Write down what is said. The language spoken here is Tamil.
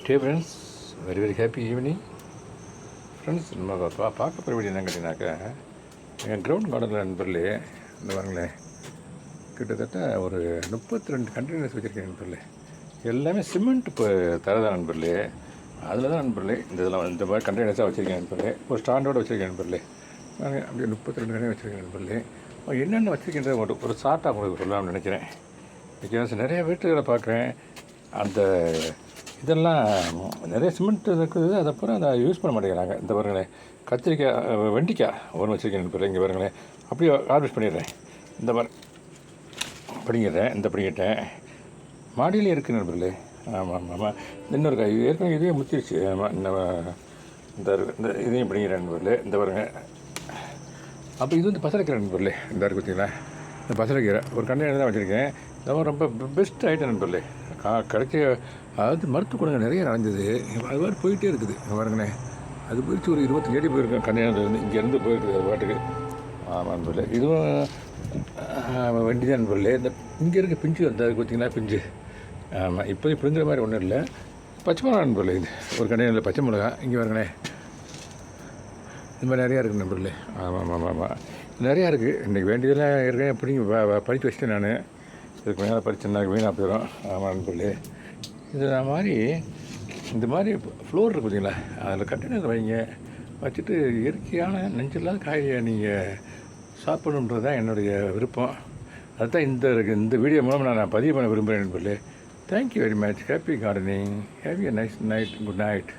Day friends, very very happy evening friends. நம்ம பார்க்க போகிற வீடியோ என்னன்னு கேட்டிங்கனாக்கா, எங்கள் கிரவுண்ட் கார்டனில் நண்பர்களே, இந்த பாருங்களேன், கிட்டத்தட்ட ஒரு 32 கண்டெய்னர்ஸ் வச்சுருக்கேன் நண்பர்களே. எல்லாமே சிமெண்ட் இப்போ தரதான் நண்பர்களே. அதில் தான் நண்பர்களே இந்த மாதிரி கண்டெய்னர்ஸாக வச்சுருக்கேன் நண்பர்களே. ஒரு ஸ்டாண்டோடு வச்சுருக்கேன் நண்பர்களே. நாங்கள் அப்படியே 32 கண்டெய்னர் வச்சுருக்கேன் நண்பர்களே. என்னென்ன வச்சுருக்கின்ற ஒரு ஷார்ட்டாக உங்களுக்கு சொல்லலாம்னு நினைக்கிறேன். பிகாஸ் நிறைய வீட்டுகளை பார்க்குறேன், அந்த இதெல்லாம் நிறைய சிமெண்ட் இருக்குது, அது அப்புறம் அதை யூஸ் பண்ண மாட்டேங்கிறாங்க. இந்த பாருங்களேன், கத்திரிக்காய் வெண்டிக்காய் ஒன்று வச்சுருக்கேன் நண்பர்களே. இங்கே பாருங்களேன், அப்படியே ஹார்வெஸ்ட் பண்ணிடுறேன். இந்த மாதிரி பிடிங்கிடுறேன், இந்த பிடிங்கிட்டேன். மாடியிலே இருக்குது நண்பர்களே. ஆமாம் ஆமாம். இன்னொரு காய் ஏற்கனவே இதே முத்திருச்சு. ஆமாம், இந்த இதையும் பிடிங்கிறேன் நண்பர்களே. இந்த பாருங்க, அப்போ இது வந்து பசலைக்கீரை நண்பர்களே. இந்த இருக்குது பார்த்தீங்களா, இந்த பசலைக்கீரை ஒரு கண்டையில் தான் வச்சுருக்கேன். இதெல்லாம் ரொம்ப பெஸ்ட் ஐட்டம் நண்பர்களே. கிடைச்ச அதாவது மருத்துவ குணங்கள் நிறைய நடந்தது. அது மாதிரி போயிட்டே இருக்குது. பாருங்களேன், அது போயிடுச்சு. ஒரு 25 அடி போயிருக்கேன் கண்டையிலேருந்து, இங்கேருந்து போயிருக்குது அது பாட்டுக்கு. ஆமாம் நண்பர்களே, இதுவும் வண்டி தான் நண்பர்களே. இந்த இங்கே இருக்க பிஞ்சு வந்து அதுக்கு பார்த்தீங்கன்னா பிஞ்சு. ஆமாம், இப்போதைக்கு பிடிங்கிற மாதிரி ஒன்றும் இல்லை. பச்சை மிளகா நண்பர்களே, இது ஒரு கண்டையில் பச்சை மிளகா. இங்கே பாருங்களேன், இந்த மாதிரி நிறையா இருக்குது நண்பர்களே. ஆமாம் ஆமாம் ஆமாம், நிறையா இருக்குது. இன்றைக்கி வேண்டியதெல்லாம் இருக்கேன் பிடிங்கி பறித்து வச்சுட்டேன் நான். இதுக்கு மேலே பறிச்சுன்னா வீணாக போயிடும். ஆமாம் நண்பர்களே, இது மாதிரி இந்த மாதிரி ஃப்ளோர் இருக்குது பார்த்தீங்களா, அதில் கண்டெய்னர் வைங்க. வச்சுட்டு இயற்கையான நெஞ்சில்லாத காயை நீங்கள் சாப்பிடணுன்றது தான் என்னுடைய விருப்பம். அதுதான் இந்த வீடியோ மூலம் நான் பதிவு பண்ண விரும்புகிறேன் நண்பர்களே. Thank you very much. Happy gardening. Have a nice night. Good night.